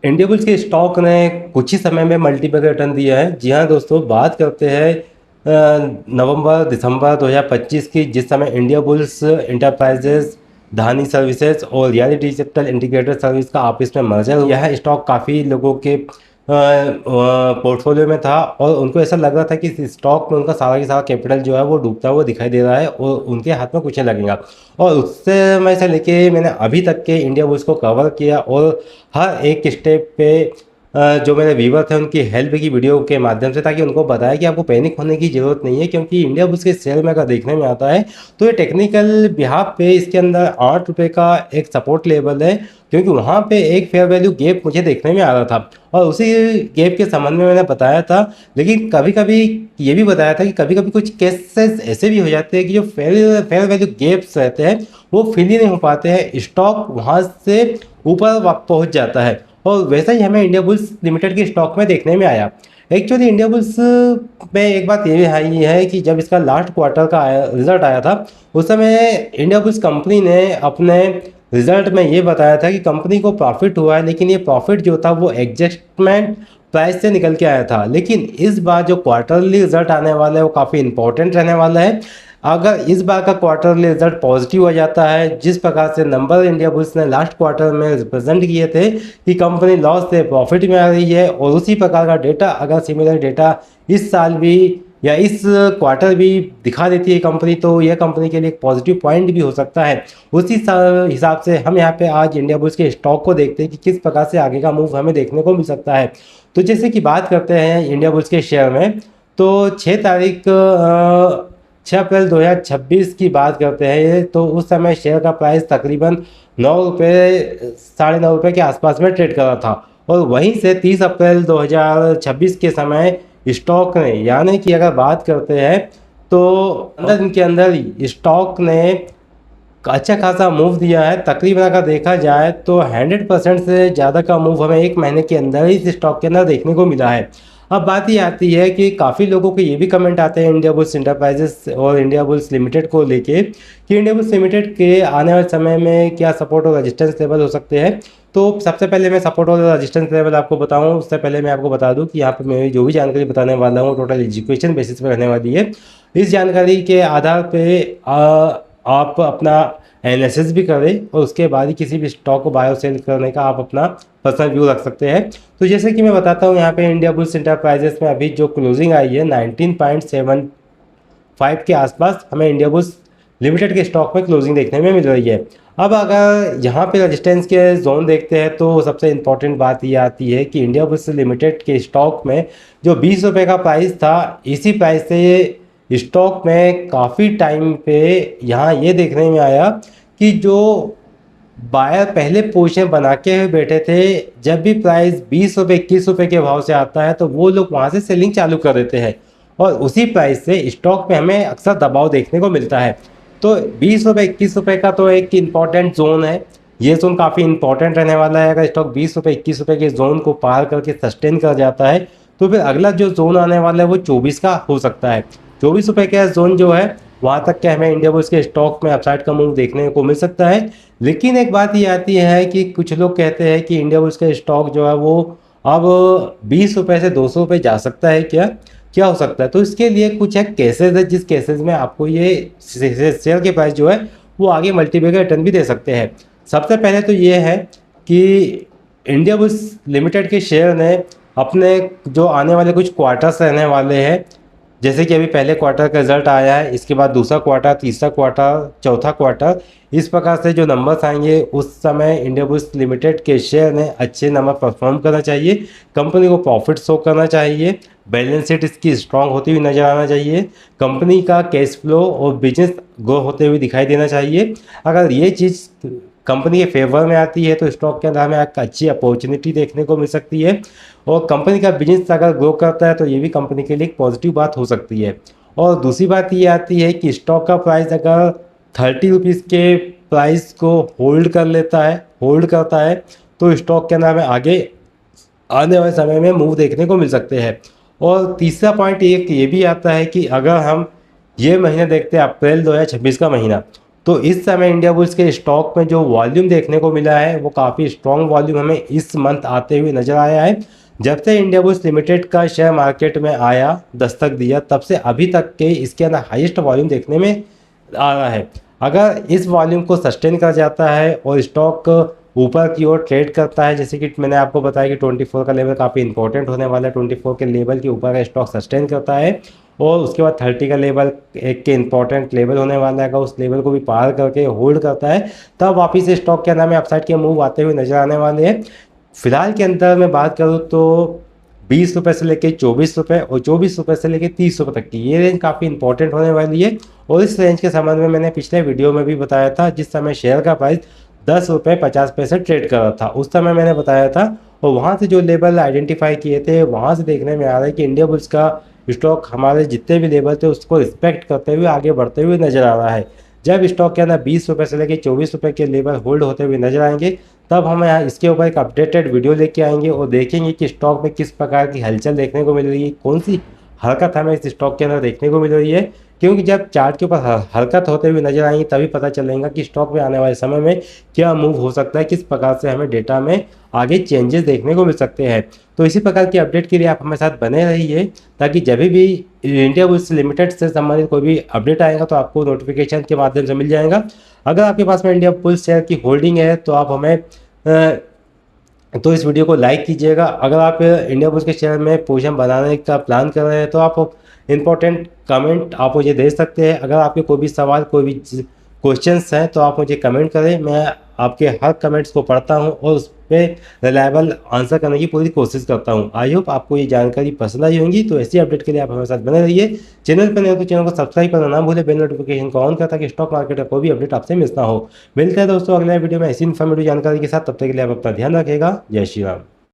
India bulls के stock ने कुछ ही समय में मल्टीपल रिटर्न दिया है। जी हाँ दोस्तों, बात करते हैं नवंबर दिसंबर 2025 की, जिस समय इंडिया बुल्स इंटरप्राइजेज, धानी सर्विसेज और रियल डिजिटल इंटीग्रेटेड सर्विस का आपस में मर्जर हुआ। यह स्टॉक काफ़ी लोगों के पोर्टफोलियो में था और उनको ऐसा लग रहा था कि इस स्टॉक में उनका सारा की सारा कैपिटल जो है वो डूबता हुआ दिखाई दे रहा है और उनके हाथ में कुछ नहीं लगेगा। और उससे मैं से लेके मैंने अभी तक के इंडिया बुल्स को कवर किया और हर एक स्टेप पे जो मेरे व्यूवर थे उनकी हेल्प की वीडियो के माध्यम से, ताकि उनको बताया कि आपको पैनिक होने की ज़रूरत नहीं है, क्योंकि इंडिया बुल्स के शेयर में अगर देखने में आता है तो ये टेक्निकल बिहाफ पे इसके अंदर 8 रुपये का एक सपोर्ट लेवल है, क्योंकि वहाँ पे एक फेयर वैल्यू गैप मुझे देखने में आ रहा था और उसी गैप के संबंध में मैंने बताया था। लेकिन कभी कभी ये भी बताया था कि कभी कभी कुछ केसेस ऐसे भी हो जाते हैं कि जो फेयर वैल्यू गैप्स रहते हैं वो फिल ही नहीं हो पाते हैं, स्टॉक वहाँ से ऊपर पहुँच जाता है। और वैसा ही हमें इंडिया बुल्स लिमिटेड के स्टॉक में देखने में आया। एक्चुअली इंडिया बुल्स में एक बात ये है कि जब इसका लास्ट क्वार्टर का रिजल्ट आया था उस समय इंडिया बुल्स कंपनी ने अपने रिजल्ट में ये बताया था कि कंपनी को प्रॉफिट हुआ है, लेकिन ये प्रॉफिट जो था वो एडजस्टमेंट प्राइस से निकल के आया था। लेकिन इस बार जो क्वार्टरली रिजल्ट आने वाला है वो काफ़ी इंपॉर्टेंट रहने वाला है। अगर इस बार का क्वार्टरली रिजल्ट पॉजिटिव हो जाता है, जिस प्रकार से नंबर इंडिया बुल्स ने लास्ट क्वार्टर में रिप्रेजेंट किए थे कि कंपनी लॉस से प्रॉफिट में आ रही है, और उसी प्रकार का डेटा अगर सिमिलर डेटा इस साल भी या इस क्वार्टर भी दिखा देती है कंपनी, तो यह कंपनी के लिए एक पॉजिटिव पॉइंट भी हो सकता है। उसी हिसाब से हम यहाँ पे आज इंडिया बुल्स के स्टॉक को देखते हैं कि किस प्रकार से आगे का मूव हमें देखने को मिल सकता है। तो जैसे कि बात करते हैं इंडिया बुल्स के शेयर में, तो 6 अप्रैल 2026 की बात करते हैं तो उस समय शेयर का प्राइस तकरीबन 9 रुपये, ₹9.5 के आसपास में ट्रेड कर रहा था। और वहीं से 30 अप्रैल 2026 के समय स्टॉक ने, यानी कि अगर बात करते हैं तो 15 दिन के अंदर स्टॉक ने अच्छा खासा मूव दिया है। तकरीबन अगर देखा जाए तो 100% से ज़्यादा का मूव हमें एक महीने के अंदर ही इस स्टॉक के अंदर देखने को मिला है। अब बात ये आती है कि काफ़ी लोगों के ये भी कमेंट आते हैं इंडिया बुल्स इंटरप्राइजेस और इंडिया बुल्स लिमिटेड को लेके कि इंडिया बुल्स लिमिटेड के आने वाले समय में क्या सपोर्ट और रेजिस्टेंस लेवल हो सकते हैं। तो सबसे पहले मैं सपोर्ट और रेजिस्टेंस लेवल आपको बताऊं, उससे पहले मैं आपको बता दूं कि यहाँ पर मैं जो भी जानकारी बताने वाला हूँ टोटल एजुकेशन बेसिस पर रहने वाली है। इस जानकारी के आधार पर आप अपना एनालिसिस भी करें और उसके बाद ही किसी भी स्टॉक को बाय और सेल करने का आप अपना पर्सनल व्यू रख सकते हैं। तो जैसे कि मैं बताता हूँ, यहाँ पे इंडिया बुल्स इंटरप्राइजेस में अभी जो क्लोजिंग आई है 19.75 के आसपास हमें इंडिया बुल्स लिमिटेड के स्टॉक में क्लोजिंग देखने में मिल रही है। अब अगर यहाँ पे रेजिस्टेंस के जोन देखते हैं तो सबसे इम्पॉर्टेंट बात ये आती है कि इंडिया बुल्स लिमिटेड के स्टॉक में जो 20 रुपये का प्राइस था, इसी प्राइस से स्टॉक में काफ़ी टाइम पे यहाँ ये देखने में आया कि जो बायर पहले पोजीशन बना के बैठे थे, जब भी प्राइस 20 रुपये 21 रुपये के भाव से आता है तो वो लोग वहाँ से सेलिंग चालू कर देते हैं और उसी प्राइस से स्टॉक पे हमें अक्सर दबाव देखने को मिलता है। तो 20 रुपये 21 रुपये का तो एक इम्पॉर्टेंट जोन है, ये जोन काफ़ी इंपॉर्टेंट रहने वाला है। अगर स्टॉक 20 रुपये 21 रुपये के जोन को पार करके सस्टेन कर जाता है तो फिर अगला जो जोन आने वाला है वो 24 का हो सकता है। 24 रुपये का जोन जो है वहाँ तक के हमें इंडिया बुल्स के स्टॉक में अपसाइड का मूव देखने को मिल सकता है। लेकिन एक बात ये आती है कि कुछ लोग कहते हैं कि इंडिया बुल्स का स्टॉक जो है वो अब 20 रुपये से 200 रुपये जा सकता है, क्या हो सकता है। तो इसके लिए कुछ एक केसेस है जिस केसेस में आपको ये शेयर के प्राइस जो है वो आगे मल्टीपल रिटर्न भी दे सकते हैं। सबसे पहले तो ये है कि इंडिया बुल्स लिमिटेड के शेयर ने अपने जो आने वाले कुछ क्वार्टर्स रहने वाले हैं, जैसे कि अभी पहले क्वार्टर का रिजल्ट आया है, इसके बाद दूसरा क्वार्टर, तीसरा क्वार्टर, चौथा क्वार्टर, इस प्रकार से जो नंबर्स आएंगे उस समय इंडिया बुल्स लिमिटेड के शेयर ने अच्छे नंबर परफॉर्म करना चाहिए, कंपनी को प्रॉफिट शो करना चाहिए, बैलेंस शीट इसकी स्ट्रांग होती हुई नजर आना चाहिए, कंपनी का कैश फ्लो और बिजनेस ग्रो होते हुए दिखाई देना चाहिए। अगर ये चीज़ कंपनी के फेवर में आती है तो स्टॉक के अंदर हमें एक अच्छी अपॉर्चुनिटी देखने को मिल सकती है और कंपनी का बिजनेस अगर ग्रो करता है तो ये भी कंपनी के लिए एक पॉजिटिव बात हो सकती है। और दूसरी बात ये आती है कि स्टॉक का प्राइस अगर 30 रुपीज़ के प्राइस को होल्ड करता है तो स्टॉक के अंदर हमें आगे आने वाले समय में मूव देखने को मिल सकते हैं। और तीसरा पॉइंट एक ये भी आता है कि अगर हम ये महीना देखते हैं अप्रैल 2026 का महीना, तो इस समय इंडिया बुल्स के स्टॉक में जो वॉल्यूम देखने को मिला है वो काफ़ी स्ट्रॉन्ग वॉल्यूम हमें इस मंथ आते हुए नजर आया है। जब से इंडिया बुल्स लिमिटेड का शेयर मार्केट में आया, दस्तक दिया, तब से अभी तक के इसके अंदर हाईएस्ट वॉल्यूम देखने में आ रहा है। अगर इस वॉल्यूम को सस्टेन कर जाता है और स्टॉक ऊपर की ओर ट्रेड करता है, जैसे कि मैंने आपको बताया कि 24 का लेवल काफ़ी इंपॉर्टेंट होने वाला है, 24 के लेवल के ऊपर का स्टॉक सस्टेन करता है और उसके बाद 30 का लेवल एक के इंपॉर्टेंट लेवल होने वाला है, अगर उस लेवल को भी पार करके होल्ड करता है तब वापस से स्टॉक के अंदर में अपसाइड के मूव आते हुए नजर आने वाले हैं। फिलहाल के अंदर मैं बात करूँ तो 20 रुपये से लेके 24 रुपये और 24 रुपये से लेके 30 रुपये तक की ये रेंज काफ़ी इंपॉर्टेंट होने वाली है। और इस रेंज के संबंध में मैंने पिछले वीडियो में भी बताया था, जिस समय शेयर का प्राइस 10 रुपये 50 पैसे ट्रेड कर रहा था, उस समय मैंने बताया था। और वहाँ से जो लेवल आइडेंटिफाई किए थे, वहाँ से देखने में आ रहा है कि इंडिया बुल्स का स्टॉक हमारे जितने भी लेवल थे उसको रिस्पेक्ट करते हुए आगे बढ़ते हुए नजर आ रहा है। जब स्टॉक के अंदर 20 रुपये से लेकर 24 रुपये के लेवल होल्ड होते हुए नजर आएंगे, तब हम यहाँ इसके ऊपर एक अपडेटेड वीडियो लेके आएंगे और देखेंगे कि स्टॉक में किस प्रकार की हलचल देखने को मिल रही है, कौन सी हरकत हमें इस स्टॉक के अंदर देखने को मिल रही है। क्योंकि जब चार्ट के ऊपर हरकत होते हुए नजर आएंगी तभी पता चलेगा कि स्टॉक में आने वाले समय में क्या मूव हो सकता है, किस प्रकार से हमें डेटा में आगे चेंजेस देखने को मिल सकते हैं। तो इसी प्रकार की अपडेट के लिए आप हमारे साथ बने रहिए, ताकि जब भी इंडिया बुल्स लिमिटेड से संबंधित कोई भी अपडेट आएगा तो आपको नोटिफिकेशन के माध्यम से मिल जाएगा। अगर आपके पास में इंडिया बुल्स शेयर की होल्डिंग है तो आप हमें तो इस वीडियो को लाइक कीजिएगा। अगर आप इंडिया बुल्स के शेयर में पोजीशन बनाने का प्लान कर रहे हैं तो आप इंपॉर्टेंट कमेंट आप मुझे दे सकते हैं। अगर आपके कोई भी सवाल, कोई भी क्वेश्चंस हैं तो आप मुझे कमेंट करें, मैं आपके हर कमेंट्स को पढ़ता हूं और उस पर रिलायबल आंसर करने की पूरी कोशिश करता हूं। आई होप आपको ये जानकारी पसंद आई होगी। तो ऐसी अपडेट के लिए आप हमारे साथ बने रहिए। चैनल पर नहीं हो तो चैनल को सब्सक्राइब करना ना भूलें, बेल नोटिफिकेशन को ऑन कर ताकि स्टॉक मार्केट का कोई भी अपडेट आपसे मिस ना हो। मिलते हैं दोस्तों अगले वीडियो में ऐसी इन्फॉर्मेटिव जानकारी के साथ, तब तक के लिए आप अपना ध्यान रखिएगा। जय श्री राम।